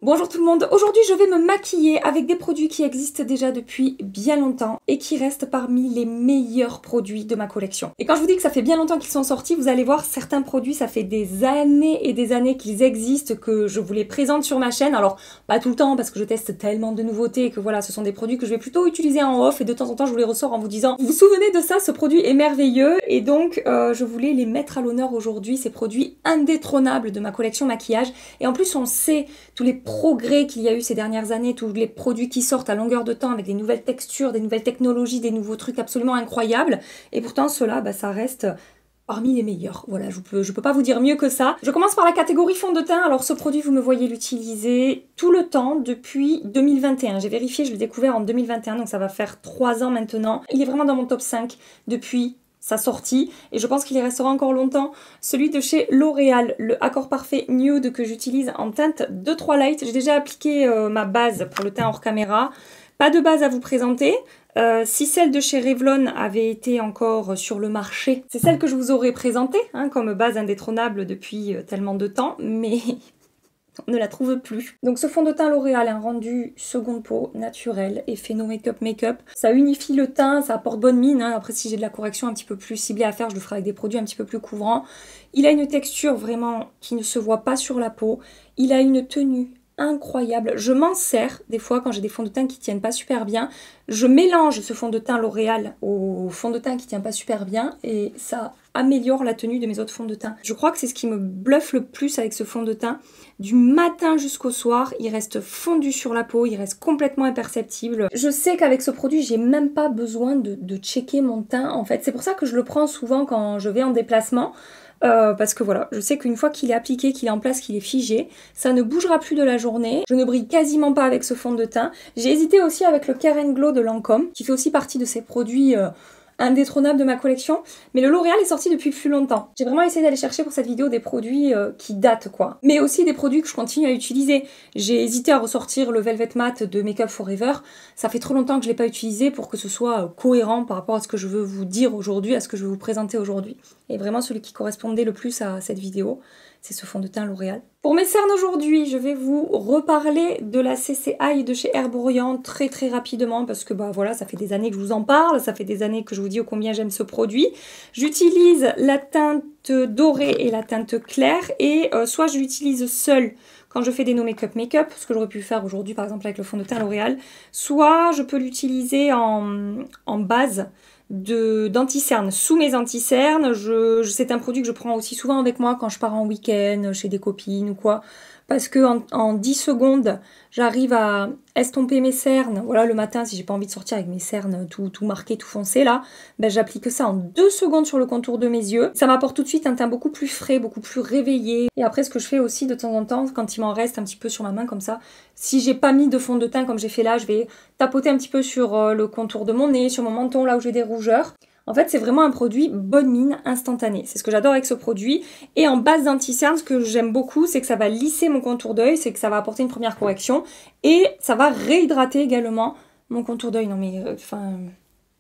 Bonjour tout le monde, aujourd'hui je vais me maquiller avec des produits qui existent déjà depuis bien longtemps et qui restent parmi les meilleurs produits de ma collection. Et quand je vous dis que ça fait bien longtemps qu'ils sont sortis, vous allez voir certains produits, ça fait des années et des années qu'ils existent, que je vous les présente sur ma chaîne. Alors pas tout le temps parce que je teste tellement de nouveautés que voilà, ce sont des produits que je vais plutôt utiliser en off et de temps en temps je vous les ressors en vous disant vous vous souvenez de ça, ce produit est merveilleux. Et donc je voulais les mettre à l'honneur aujourd'hui, ces produits indétrônables de ma collection maquillage. Et en plus on sait tous les progrès qu'il y a eu ces dernières années, tous les produits qui sortent à longueur de temps avec des nouvelles textures, des nouvelles technologies, des nouveaux trucs absolument incroyables. Et pourtant, ceux-là, ça reste parmi les meilleurs. Voilà, je peux pas vous dire mieux que ça. Je commence par la catégorie fond de teint. Alors ce produit, vous me voyez l'utiliser tout le temps depuis 2021. J'ai vérifié, je l'ai découvert en 2021, donc ça va faire 3 ans maintenant. Il est vraiment dans mon top 5 depuis sa sortie et je pense qu'il y restera encore longtemps. Celui de chez L'Oréal, le Accord Parfait Nude que j'utilise en teinte 2-3 Light. J'ai déjà appliqué ma base pour le teint hors caméra. Pas de base à vous présenter. Si celle de chez Revlon avait été encore sur le marché, c'est celle que je vous aurais présentée comme base indétrônable depuis tellement de temps, mais on ne la trouve plus. Donc ce fond de teint L'Oréal, un rendu seconde peau, naturel, effet no make-up. Ça unifie le teint, ça apporte bonne mine. Après si j'ai de la correction un petit peu plus ciblée à faire, je le ferai avec des produits un petit peu plus couvrants. Il a une texture vraiment qui ne se voit pas sur la peau. Il a une tenue incroyable. Je m'en sers des fois quand j'ai des fonds de teint qui tiennent pas super bien. Je mélange ce fond de teint L'Oréal au fond de teint qui tient pas super bien et ça améliore la tenue de mes autres fonds de teint. Je crois que c'est ce qui me bluffe le plus avec ce fond de teint. Du matin jusqu'au soir, il reste fondu sur la peau, il reste complètement imperceptible. Je sais qu'avec ce produit, j'ai même pas besoin de checker mon teint en fait. C'est pour ça que je le prends souvent quand je vais en déplacement. Parce que voilà, je sais qu'une fois qu'il est appliqué, qu'il est en place, qu'il est figé, ça ne bougera plus de la journée. Je ne brille quasiment pas avec ce fond de teint. J'ai hésité aussi avec le Care & Glow de Lancôme, qui fait aussi partie de ces produits indétrônables de ma collection, mais le L'Oréal est sorti depuis plus longtemps. J'ai vraiment essayé d'aller chercher pour cette vidéo des produits qui datent quoi, mais aussi des produits que je continue à utiliser. J'ai hésité à ressortir le Velvet Matte de Make Up For Ever, ça fait trop longtemps que je l'ai pas utilisé pour que ce soit cohérent par rapport à ce que je veux vous dire aujourd'hui, à ce que je veux vous présenter aujourd'hui. Et vraiment celui qui correspondait le plus à cette vidéo, c'est ce fond de teint L'Oréal. Pour mes cernes aujourd'hui, je vais vous reparler de la CC Eye de chez Herborian très rapidement parce que voilà, ça fait des années que je vous en parle, ça fait des années que je vous dis ô combien j'aime ce produit. J'utilise la teinte dorée et la teinte claire et soit je l'utilise seule quand je fais des no make-up, ce que j'aurais pu faire aujourd'hui par exemple avec le fond de teint L'Oréal, soit je peux l'utiliser en base d'anti-cernes, sous mes anti-cernes. C'est un produit que je prends aussi souvent avec moi quand je pars en week-end, chez des copines ou quoi, parce que en 10 secondes, j'arrive à estomper mes cernes. Voilà, le matin, si j'ai pas envie de sortir avec mes cernes tout marquées, tout foncées là, j'applique ça en 2 secondes sur le contour de mes yeux. Ça m'apporte tout de suite un teint beaucoup plus frais, beaucoup plus réveillé. Et après, ce que je fais aussi de temps en temps, quand il m'en reste un petit peu sur ma main comme ça, si j'ai pas mis de fond de teint comme j'ai fait là, je vais tapoter un petit peu sur le contour de mon nez, sur mon menton, là où j'ai des rougeurs. En fait, c'est vraiment un produit bonne mine instantanée. C'est ce que j'adore avec ce produit. Et en base d'anti-cerne, ce que j'aime beaucoup, c'est que ça va lisser mon contour d'œil, c'est que ça va apporter une première correction. Et ça va réhydrater également mon contour d'œil. Non mais,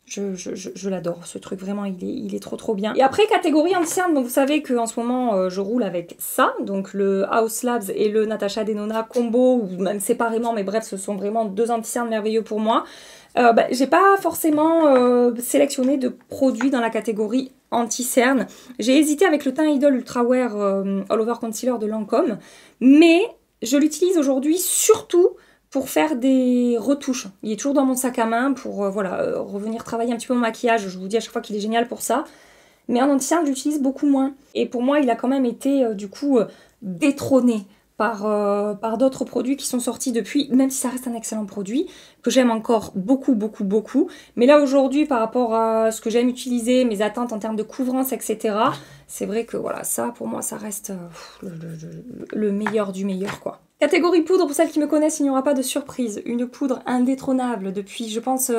je l'adore, ce truc, vraiment, il est trop bien. Et après, catégorie anti-cerne, vous savez qu'en ce moment, je roule avec ça, donc le Haus Labs et le Natasha Denona combo, ou même séparément, mais bref, ce sont vraiment 2 anti-cernes merveilleux pour moi. J'ai pas forcément sélectionné de produits dans la catégorie anti-cerne. J'ai hésité avec le teint Idol Ultra Wear All Over Concealer de Lancôme, mais je l'utilise aujourd'hui surtout pour faire des retouches. Il est toujours dans mon sac à main pour revenir travailler un petit peu mon maquillage. Je vous dis à chaque fois qu'il est génial pour ça. Mais en anti-cerne, j'utilise beaucoup moins. Et pour moi, il a quand même été du coup détrôné par d'autres produits qui sont sortis depuis, même si ça reste un excellent produit, que j'aime encore beaucoup. Mais là aujourd'hui, par rapport à ce que j'aime utiliser, mes attentes en termes de couvrance, etc., c'est vrai que voilà, ça pour moi, ça reste le meilleur du meilleur quoi. Catégorie poudre, pour celles qui me connaissent, il n'y aura pas de surprise. Une poudre indétrônable depuis, je pense,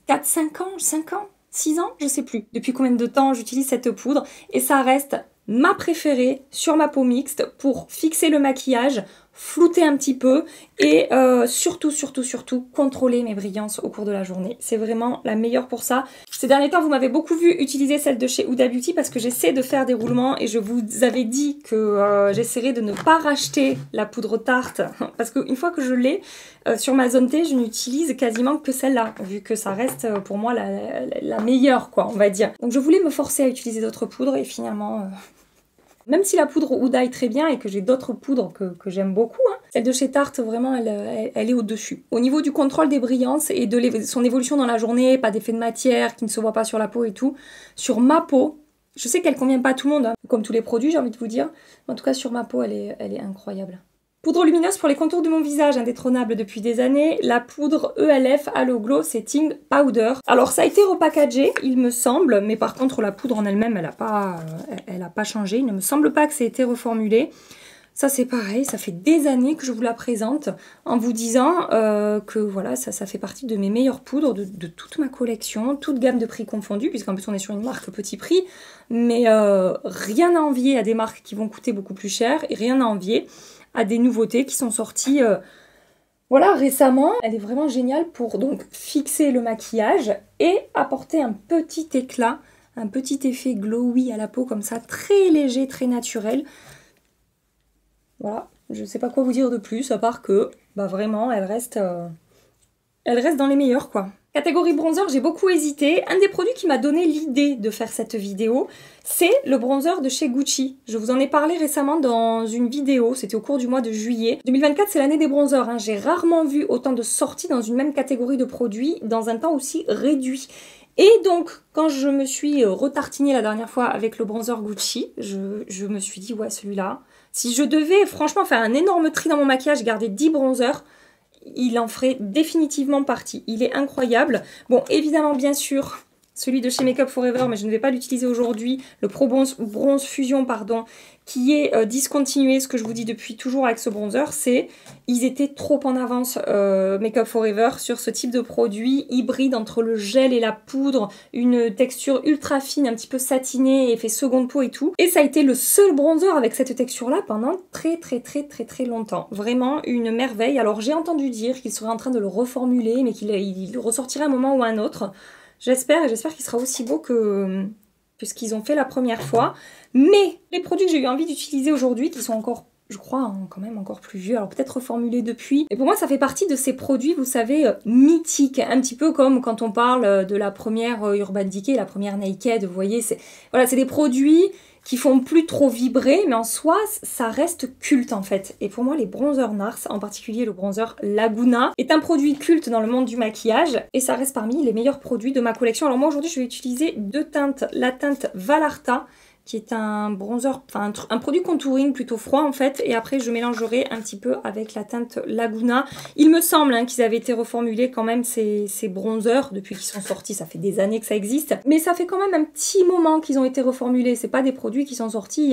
4-5 ans, 5 ans, 6 ans, je sais plus. Depuis combien de temps j'utilise cette poudre et ça reste ma préférée sur ma peau mixte pour fixer le maquillage, flouter un petit peu et surtout contrôler mes brillances au cours de la journée. C'est vraiment la meilleure pour ça. Ces derniers temps, vous m'avez beaucoup vu utiliser celle de chez Huda Beauty parce que j'essaie de faire des roulements et je vous avais dit que j'essaierai de ne pas racheter la poudre tarte parce qu'une fois que je l'ai sur ma zone T, je n'utilise quasiment que celle-là vu que ça reste pour moi la meilleure, quoi, on va dire. Donc je voulais me forcer à utiliser d'autres poudres et finalement... Même si la poudre Huda est très bien et que j'ai d'autres poudres que j'aime beaucoup, hein, celle de chez Tarte, vraiment, elle est au-dessus. Au niveau du contrôle des brillances et de son évolution dans la journée, pas d'effet de matière qui ne se voit pas sur la peau et tout, sur ma peau, je sais qu'elle convient pas à tout le monde, hein, comme tous les produits, j'ai envie de vous dire, mais en tout cas sur ma peau, elle est incroyable. Poudre lumineuse pour les contours de mon visage, indétrônable depuis des années, la poudre ELF Halo Glow Setting Powder. Alors ça a été repackagé, il me semble, mais par contre la poudre en elle-même, elle a pas changé. Il ne me semble pas que ça ait été reformulé. Ça c'est pareil, ça fait des années que je vous la présente en vous disant que voilà, ça fait partie de mes meilleures poudres de toute ma collection, toute gamme de prix confondus, puisqu'en plus on est sur une marque petit prix, mais rien à envier à des marques qui vont coûter beaucoup plus cher et rien à envier à des nouveautés qui sont sorties voilà, récemment. Elle est vraiment géniale pour donc fixer le maquillage et apporter un petit éclat, un petit effet glowy à la peau comme ça, très léger, très naturel. Voilà, je ne sais pas quoi vous dire de plus à part que bah vraiment elle reste dans les meilleurs, quoi. Catégorie bronzer, j'ai beaucoup hésité. Un des produits qui m'a donné l'idée de faire cette vidéo, c'est le bronzer de chez Gucci. Je vous en ai parlé récemment dans une vidéo, c'était au cours du mois de juillet. 2024, c'est l'année des bronzers, hein. J'ai rarement vu autant de sorties dans une même catégorie de produits dans un temps aussi réduit. Et donc, quand je me suis retartinée la dernière fois avec le bronzer Gucci, je me suis dit, ouais, celui-là, si je devais franchement faire un énorme tri dans mon maquillage, garder 10 bronzers, il en ferait définitivement partie. Il est incroyable. Bon, évidemment, bien sûr, celui de chez Make Up For Ever, mais je ne vais pas l'utiliser aujourd'hui, le Pro Bronze Fusion, pardon, qui est discontinué. Ce que je vous dis depuis toujours avec ce bronzer, c'est ils étaient trop en avance, Make Up For Ever, sur ce type de produit hybride entre le gel et la poudre, une texture ultra fine, un petit peu satinée, effet seconde peau et tout. Et ça a été le seul bronzer avec cette texture-là pendant très longtemps. Vraiment une merveille. Alors j'ai entendu dire qu'il serait en train de le reformuler, mais qu'il ressortirait à un moment ou à un autre. J'espère, et j'espère qu'il sera aussi beau que ce qu'ils ont fait la première fois. Mais les produits que j'ai eu envie d'utiliser aujourd'hui, qui sont encore, je crois, quand même encore plus vieux, alors peut-être reformulés depuis. Et pour moi, ça fait partie de ces produits, vous savez, mythiques. Un petit peu comme quand on parle de la première Urban Decay, la première Naked, vous voyez. Voilà, c'est des produits qui font plus trop vibrer, mais en soi, ça reste culte en fait. Et pour moi, les bronzers NARS, en particulier le bronzer Laguna, est un produit culte dans le monde du maquillage, et ça reste parmi les meilleurs produits de ma collection. Alors moi, aujourd'hui, je vais utiliser deux teintes. La teinte Valarta, qui est un bronzer, enfin un produit contouring plutôt froid en fait, et après je mélangerai un petit peu avec la teinte Laguna. Il me semble hein, qu'ils avaient été reformulés quand même ces bronzers depuis qu'ils sont sortis, ça fait des années que ça existe, mais ça fait quand même un petit moment qu'ils ont été reformulés, c'est pas des produits qui sont sortis il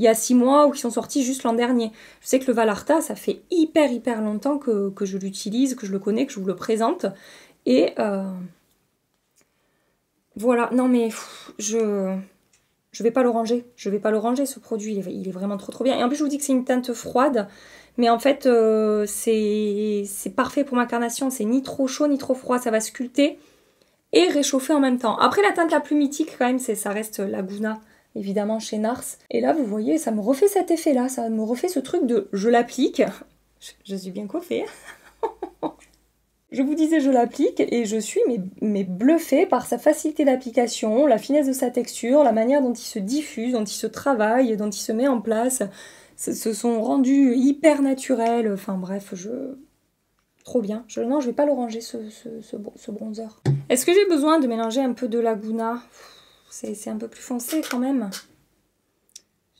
y a 6 mois ou qui sont sortis juste l'an dernier. Je sais que le Valarta, ça fait hyper longtemps que je l'utilise, que je le connais, que je vous le présente, et voilà, non mais je vais pas le ranger, ce produit, il est vraiment trop bien. Et en plus je vous dis que c'est une teinte froide, mais en fait c'est parfait pour ma carnation, c'est ni trop chaud ni trop froid, ça va sculpter et réchauffer en même temps. Après la teinte la plus mythique quand même, ça reste Laguna, évidemment chez NARS. Et là vous voyez, ça me refait cet effet là, ça me refait ce truc de je l'applique, je suis bien coiffée. Je vous disais, je l'applique et je suis mais bluffée par sa facilité d'application, la finesse de sa texture, la manière dont il se diffuse, dont il se travaille, dont il se met en place. Ce sont rendus hyper naturels, enfin bref, trop bien. Non, je vais pas le ranger ce bronzer. Est-ce que j'ai besoin de mélanger un peu de Laguna? C'est un peu plus foncé quand même.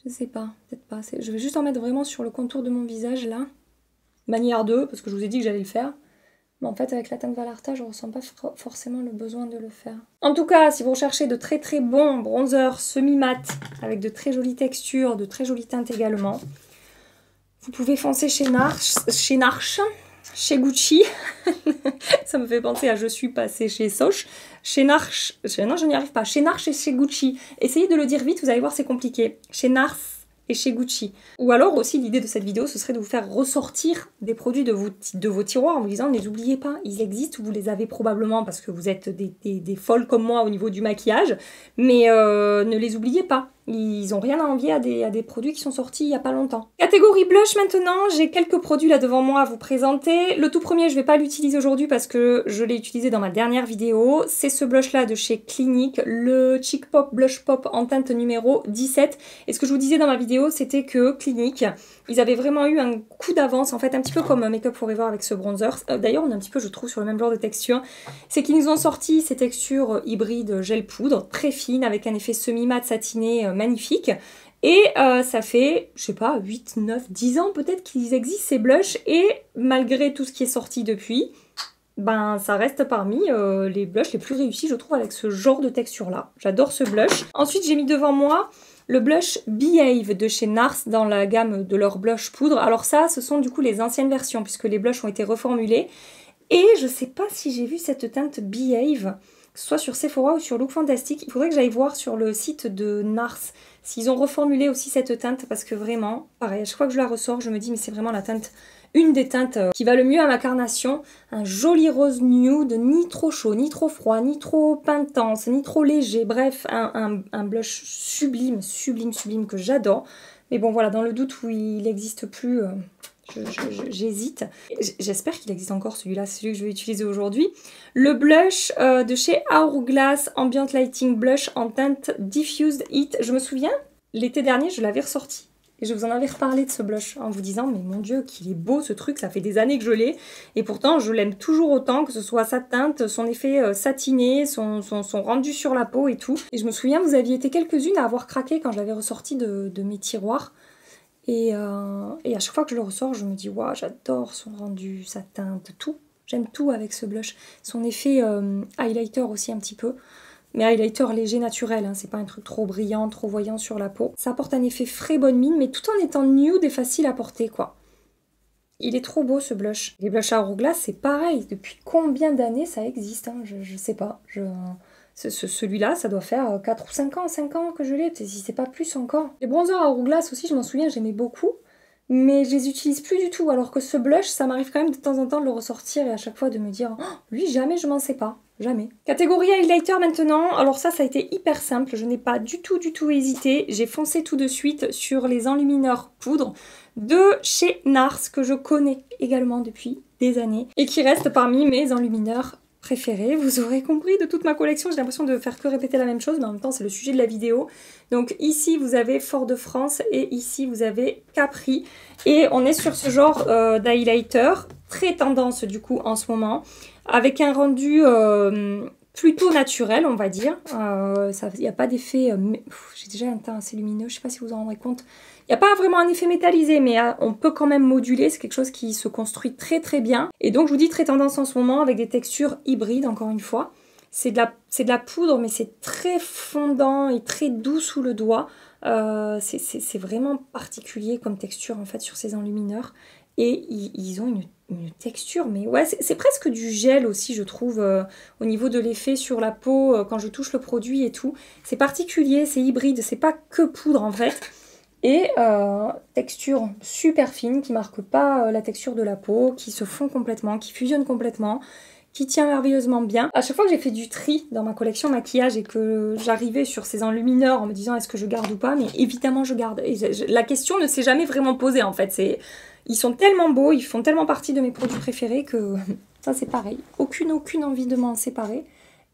Je sais pas, peut-être pas. Je vais juste en mettre vraiment sur le contour de mon visage là. Manière 2, parce que je vous ai dit que j'allais le faire. Mais en fait, avec la teinte Valarta, je ne ressens pas forcément le besoin de le faire. En tout cas, si vous recherchez de très bons bronzers semi-mat, avec de très jolies textures, de très jolies teintes également, vous pouvez foncer chez NARS, chez Gucci. Ça me fait penser à je suis passée chez Soch. Chez NARS, non je n'y arrive pas, chez NARS et chez Gucci. Essayez de le dire vite, vous allez voir c'est compliqué. Chez NARS et chez Gucci. Ou alors aussi l'idée de cette vidéo ce serait de vous faire ressortir des produits de vos tiroirs en vous disant ne les oubliez pas, ils existent, vous les avez probablement parce que vous êtes des folles comme moi au niveau du maquillage, mais ne les oubliez pas. Ils ont rien à envier à des produits qui sont sortis il y a pas longtemps. Catégorie blush maintenant, j'ai quelques produits là devant moi à vous présenter. Le tout premier, je vais pas l'utiliser aujourd'hui parce que je l'ai utilisé dans ma dernière vidéo. C'est ce blush là de chez Clinique, le Chic Pop Blush Pop en teinte numéro 17. Et ce que je vous disais dans ma vidéo, c'était que Clinique, ils avaient vraiment eu un coup d'avance, en fait, un petit peu comme Make Up Forever avec ce bronzer. D'ailleurs, on est un petit peu, je trouve, sur le même genre de texture. C'est qu'ils nous ont sorti ces textures hybrides gel poudre, très fines, avec un effet semi-mat satiné magnifique. Et ça fait, je sais pas, 8, 9, 10 ans peut-être qu'ils existent ces blushs. Et malgré tout ce qui est sorti depuis, ben ça reste parmi les blushs les plus réussis, je trouve, avec ce genre de texture-là. J'adore ce blush. Ensuite, j'ai mis devant moi le blush Behave de chez NARS dans la gamme de leur blush poudre. Alors ça, ce sont du coup les anciennes versions puisque les blushs ont été reformulés. Et je sais pas si j'ai vu cette teinte Behave, soit sur Sephora ou sur Look Fantastic. Il faudrait que j'aille voir sur le site de NARS s'ils ont reformulé aussi cette teinte parce que vraiment, pareil, à chaque fois que je la ressors, je me dis mais c'est vraiment la teinte, une des teintes qui va le mieux à ma carnation. Un joli rose nude, ni trop chaud, ni trop froid, ni trop intense, ni trop léger. Bref, un blush sublime, sublime, sublime que j'adore. Mais bon voilà, dans le doute où il n'existe plus, j'hésite. J'espère qu'il existe encore celui-là, c'est celui que je vais utiliser aujourd'hui. Le blush de chez Hourglass Ambient Lighting Blush en teinte Diffused Heat. Je me souviens, l'été dernier, je l'avais ressorti. Et je vous en avais reparlé de ce blush en vous disant mais mon dieu qu'il est beau ce truc, ça fait des années que je l'ai et pourtant je l'aime toujours autant, que ce soit sa teinte, son effet satiné, son rendu sur la peau et tout. Et je me souviens vous aviez été quelques-unes à avoir craqué quand je l'avais ressorti de mes tiroirs et à chaque fois que je le ressors je me dis waouh j'adore son rendu, sa teinte, tout. J'aime tout avec ce blush. Son effet highlighter aussi un petit peu. Mais highlighter léger naturel, hein, c'est pas un truc trop brillant, trop voyant sur la peau. Ça apporte un effet frais bonne mine, mais tout en étant nude et facile à porter, quoi. Il est trop beau ce blush. Les blushs à Hourglass, c'est pareil. Depuis combien d'années ça existe hein, je sais pas. Celui-là, ça doit faire 4 ou 5 ans que je l'ai, si c'est pas plus encore. Les bronzers à Hourglass aussi, je m'en souviens, j'aimais beaucoup. Mais je les utilise plus du tout, alors que ce blush, ça m'arrive quand même de temps en temps de le ressortir et à chaque fois de me dire oh, lui jamais je m'en sais pas, jamais. Catégorie highlighter maintenant, alors ça a été hyper simple, je n'ai pas du tout hésité, j'ai foncé tout de suite sur les enlumineurs poudre de chez NARS que je connais également depuis des années et qui reste parmi mes enlumineurs préférés. Vous aurez compris de toute ma collection, j'ai l'impression de faire que répéter la même chose, mais en même temps c'est le sujet de la vidéo. Donc ici vous avez Fort-de-France et ici vous avez Capri. Et on est sur ce genre d'highlighter, très tendance du coup en ce moment, avec un rendu plutôt naturel on va dire. Il n'y a pas d'effet, j'ai déjà un teint assez lumineux, je ne sais pas si vous en rendrez compte. Il n'y a pas vraiment un effet métallisé, mais on peut quand même moduler, c'est quelque chose qui se construit très très bien. Et donc je vous dis très tendance en ce moment avec des textures hybrides encore une fois. C'est de la poudre mais c'est très fondant et très doux sous le doigt. C'est vraiment particulier comme texture en fait sur ces enlumineurs. Et ils ont une texture, mais ouais, c'est presque du gel aussi je trouve au niveau de l'effet sur la peau quand je touche le produit et tout. C'est particulier, c'est hybride, c'est pas que poudre en fait. Et texture super fine qui marque pas la texture de la peau, qui se fond complètement, qui fusionne complètement, qui tient merveilleusement bien. À chaque fois que j'ai fait du tri dans ma collection maquillage et que j'arrivais sur ces enlumineurs en me disant est-ce que je garde ou pas, mais évidemment je garde. Et la question ne s'est jamais vraiment posée en fait. Ils sont tellement beaux, ils font tellement partie de mes produits préférés que ça c'est pareil. Aucune envie de m'en séparer.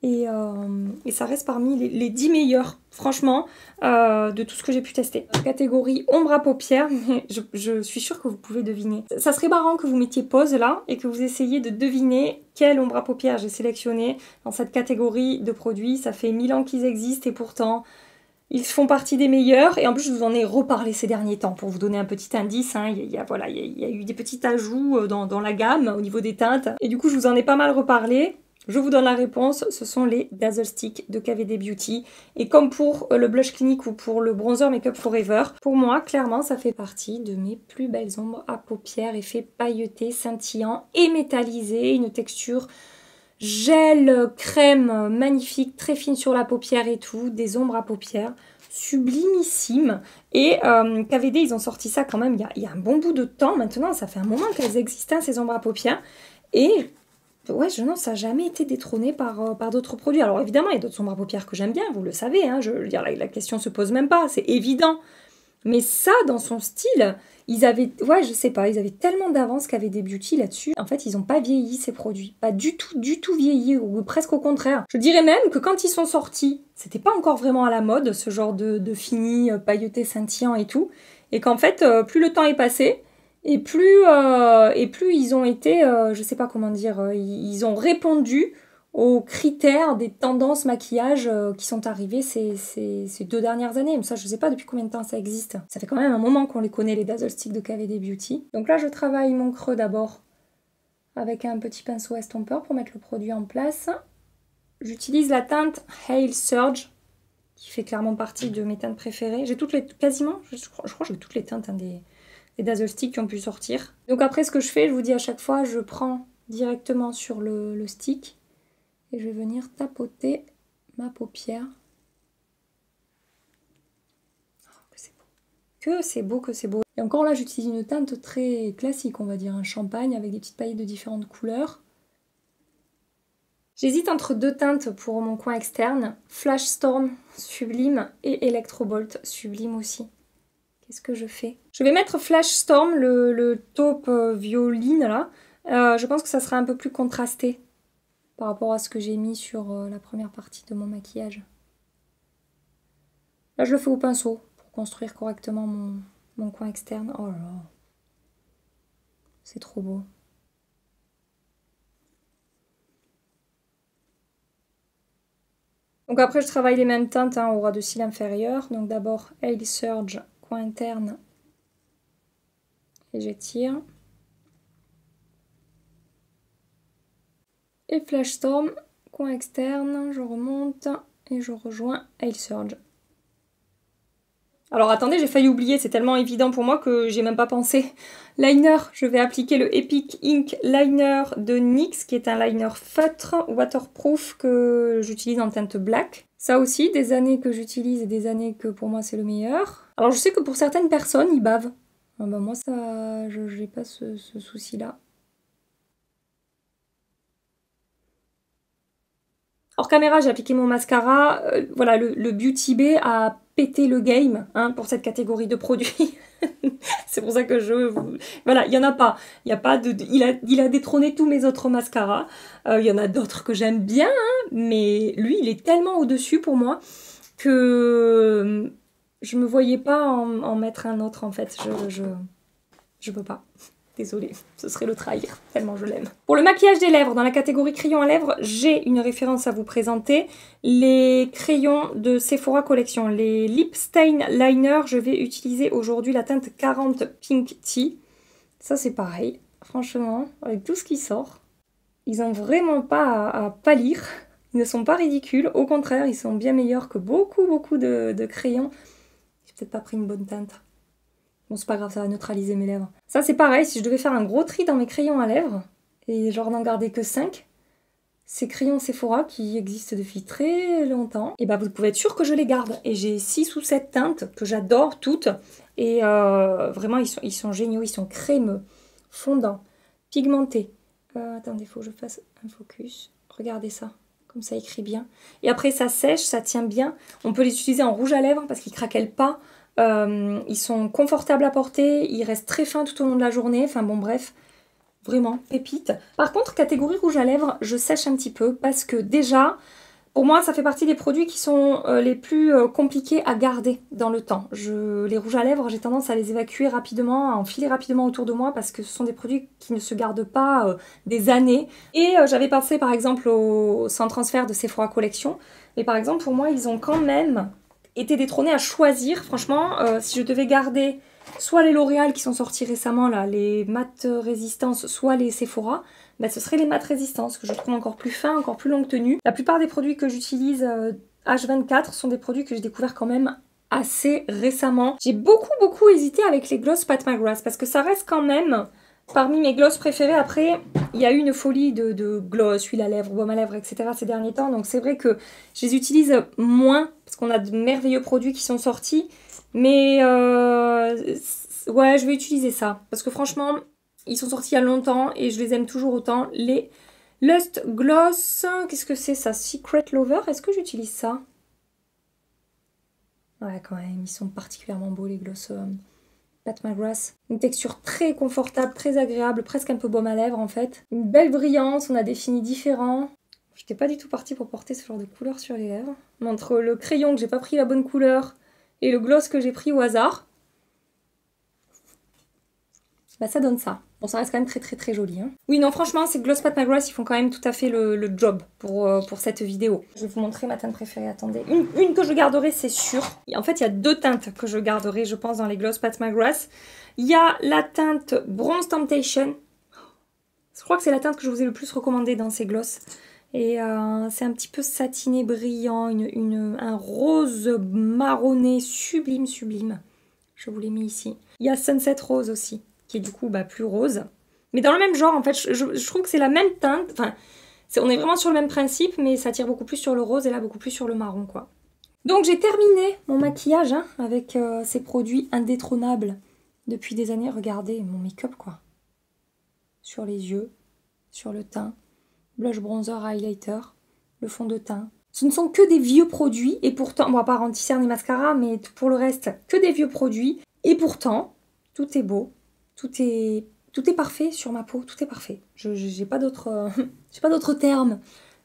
Et ça reste parmi les 10 meilleurs, franchement, de tout ce que j'ai pu tester. Catégorie ombre à paupières, mais je suis sûre que vous pouvez deviner. Ça serait marrant que vous mettiez pause là et que vous essayiez de deviner quelle ombre à paupières j'ai sélectionné dans cette catégorie de produits. Ça fait 1000 ans qu'ils existent et pourtant ils font partie des meilleurs. Et en plus je vous en ai reparlé ces derniers temps pour vous donner un petit indice. Hein. Il y a eu des petits ajouts dans la gamme au niveau des teintes. Et du coup je vous en ai pas mal reparlé. Je vous donne la réponse, ce sont les Dazzle Stick de KVD Beauty. Et comme pour le blush clinique ou pour le bronzer Make Up Forever, pour moi, clairement, ça fait partie de mes plus belles ombres à paupières, effet pailleté, scintillant et métallisé, une texture gel, crème, magnifique, très fine sur la paupière et tout, des ombres à paupières sublimissime. Et KVD, ils ont sorti ça quand même il y a un bon bout de temps maintenant. Ça fait un moment qu'elles existent, hein, ces ombres à paupières. Et ouais, non, ça n'a jamais été détrôné par d'autres produits. Alors évidemment, il y a d'autres ombres à paupières que j'aime bien, vous le savez. Hein, je veux dire, la question se pose même pas, c'est évident. Mais ça, dans son style, ils avaient, ouais, je sais pas, ils avaient tellement d'avance KVD Beauty là-dessus. En fait, ils n'ont pas vieilli ces produits. Pas du tout vieilli, ou presque au contraire. Je dirais même que quand ils sont sortis, c'était pas encore vraiment à la mode, ce genre de fini pailleté scintillant et tout. Et qu'en fait, plus le temps est passé, et plus ils ont été, je sais pas comment dire, ils ont répondu aux critères des tendances maquillage qui sont arrivées ces 2 dernières années. Mais ça, je sais pas depuis combien de temps ça existe. Ça fait quand même un moment qu'on les connaît, les Dazzle Stick de KVD Beauty. Donc là, je travaille mon creux d'abord avec un petit pinceau estompeur pour mettre le produit en place. J'utilise la teinte Hail Surge, qui fait clairement partie de mes teintes préférées. J'ai toutes les, quasiment, je crois que j'ai toutes les teintes hein, des Dazzle Stick qui ont pu sortir. Donc après, ce que je fais, je vous dis à chaque fois, je prends directement sur le stick et je vais venir tapoter ma paupière. Oh, que c'est beau. Que c'est beau, que c'est beau. Et encore là, j'utilise une teinte très classique, on va dire, un champagne avec des petites paillettes de différentes couleurs. J'hésite entre 2 teintes pour mon coin externe. Flash Storm, sublime, et Electrobolt, sublime aussi. Qu'est-ce que je fais? Je vais mettre Flash Storm, le taupe violine, là. Je pense que ça sera un peu plus contrasté par rapport à ce que j'ai mis sur la première partie de mon maquillage. Là, je le fais au pinceau pour construire correctement mon coin externe. Oh là là, c'est trop beau. Donc après, je travaille les mêmes teintes hein, au ras de cils inférieur. Donc d'abord, Hail Surge, coin interne, et j'étire. Et Flash Storm, coin externe, je remonte et je rejoins Hail Surge. Alors attendez, j'ai failli oublier, c'est tellement évident pour moi que j'ai même pas pensé. Liner, je vais appliquer le Epic Ink Liner de NYX, qui est un liner feutre, waterproof, que j'utilise en teinte black. Ça aussi, des années que j'utilise et des années que pour moi c'est le meilleur. Alors je sais que pour certaines personnes, ils bavent. Ah bah moi, ça, je n'ai pas ce souci-là. Hors caméra, j'ai appliqué mon mascara. Voilà, le Beauty Bay a pété le game hein, pour cette catégorie de produits. C'est pour ça que voilà, il n'y en a pas. Il a détrôné tous mes autres mascaras. Il y en a d'autres que j'aime bien, hein, mais lui, il est tellement au-dessus pour moi que je me voyais pas en mettre un autre en fait. Je peux pas. Désolée, ce serait le trahir, tellement je l'aime. Pour le maquillage des lèvres, dans la catégorie crayon à lèvres, j'ai une référence à vous présenter. Les crayons de Sephora Collection, les Lip Stain Liner, je vais utiliser aujourd'hui la teinte 40 Pink Tea. Ça c'est pareil, franchement, avec tout ce qui sort. Ils n'ont vraiment pas à pâlir, ils ne sont pas ridicules, au contraire, ils sont bien meilleurs que beaucoup de crayons. J'ai peut-être pas pris une bonne teinte. Bon, c'est pas grave, ça va neutraliser mes lèvres. Ça, c'est pareil, si je devais faire un gros tri dans mes crayons à lèvres, et genre n'en garder que 5, ces crayons Sephora qui existent depuis très longtemps, et bah vous pouvez être sûr que je les garde. Et j'ai 6 ou 7 teintes que j'adore toutes, et vraiment, ils sont géniaux, ils sont crémeux, fondants, pigmentés. Attendez, il faut que je fasse un focus. Regardez ça, comme ça écrit bien. Et après, ça sèche, ça tient bien. On peut les utiliser en rouge à lèvres parce qu'ils craquellent pas. Ils sont confortables à porter, ils restent très fins tout au long de la journée, enfin bon bref, vraiment pépite. Par contre, catégorie rouge à lèvres, je sèche un petit peu parce que déjà, pour moi ça fait partie des produits qui sont les plus compliqués à garder dans le temps. Les rouges à lèvres, j'ai tendance à les évacuer rapidement, à enfiler rapidement autour de moi parce que ce sont des produits qui ne se gardent pas des années. Et j'avais pensé par exemple au sans transfert de Sephora Collection, mais par exemple pour moi ils ont quand même été détrônés à choisir. Franchement, si je devais garder soit les L'Oréal qui sont sortis récemment, là, les mat résistance, soit les Sephora, bah, ce serait les mat résistance que je trouve encore plus fins, encore plus longue tenue. La plupart des produits que j'utilise H24 sont des produits que j'ai découverts quand même assez récemment. J'ai beaucoup hésité avec les gloss Pat McGrath parce que ça reste quand même parmi mes gloss préférés. Après, il y a eu une folie de gloss, huile à lèvres, baume à lèvres, etc. ces derniers temps. Donc c'est vrai que je les utilise moins parce qu'on a de merveilleux produits qui sont sortis. Mais ouais, je vais utiliser ça. Parce que franchement, ils sont sortis il y a longtemps et je les aime toujours autant. Les Lust Gloss, qu'est-ce que c'est ça? Secret Lover, est-ce que j'utilise ça? Ouais, quand même, ils sont particulièrement beaux les gloss Pat McGrath. Une texture très confortable, très agréable, presque un peu baume à lèvres en fait. Une belle brillance, on a des finis différents. J'étais pas du tout partie pour porter ce genre de couleur sur les lèvres. Mais entre le crayon que j'ai pas pris la bonne couleur et le gloss que j'ai pris au hasard, bah ça donne ça. Bon, ça reste quand même très joli. Hein. Oui, non, franchement, ces gloss Pat McGrath, ils font quand même tout à fait le job pour cette vidéo. Je vais vous montrer ma teinte préférée, attendez. Une que je garderai, c'est sûr. En fait, il y a deux teintes que je garderai, je pense, dans les gloss Pat McGrath. Il y a la teinte Bronze Temptation. Je crois que c'est la teinte que je vous ai le plus recommandée dans ces gloss. Et c'est un petit peu satiné, brillant, un rose marronné sublime. Je vous l'ai mis ici. Il y a Sunset Rose aussi, qui est du coup plus rose. Mais dans le même genre, en fait, je trouve que c'est la même teinte. Enfin, on est vraiment sur le même principe, mais ça tire beaucoup plus sur le rose et là beaucoup plus sur le marron, quoi. Donc j'ai terminé mon maquillage hein, avec ces produits indétrônables depuis des années. Regardez mon make-up, quoi. Sur les yeux, sur le teint, blush, bronzer, highlighter, le fond de teint. Ce ne sont que des vieux produits et pourtant, bon à part anti-cerne et mascara, mais pour le reste, que des vieux produits. Et pourtant, tout est beau, tout est parfait sur ma peau, tout est parfait. J'ai pas d'autres termes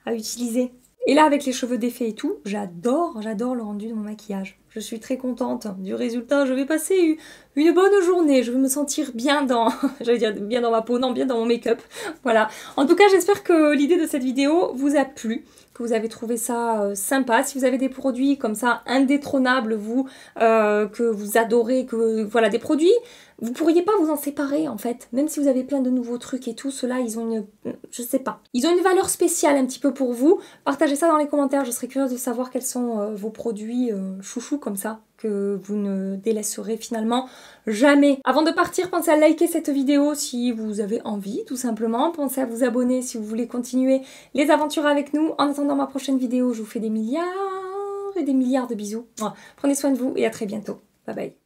à utiliser. Et là, avec les cheveux défaits et tout, j'adore le rendu de mon maquillage. Je suis très contente du résultat. Je vais passer une bonne journée. Je vais me sentir bien dans, j'allais dire bien dans ma peau, non, bien dans mon make-up. Voilà. En tout cas, j'espère que l'idée de cette vidéo vous a plu, que vous avez trouvé ça sympa. Si vous avez des produits comme ça indétrônables, vous, que vous adorez, voilà, des produits, vous pourriez pas vous en séparer en fait. Même si vous avez plein de nouveaux trucs et tout, ceux-là, ils ont je sais pas. Ils ont une valeur spéciale un petit peu pour vous. Partagez ça dans les commentaires. Je serais curieuse de savoir quels sont vos produits chouchous comme ça, que vous ne délaisserez finalement jamais. Avant de partir, pensez à liker cette vidéo si vous avez envie, tout simplement. Pensez à vous abonner si vous voulez continuer les aventures avec nous. En attendant ma prochaine vidéo, je vous fais des milliards et des milliards de bisous. Voilà. Prenez soin de vous et à très bientôt. Bye bye.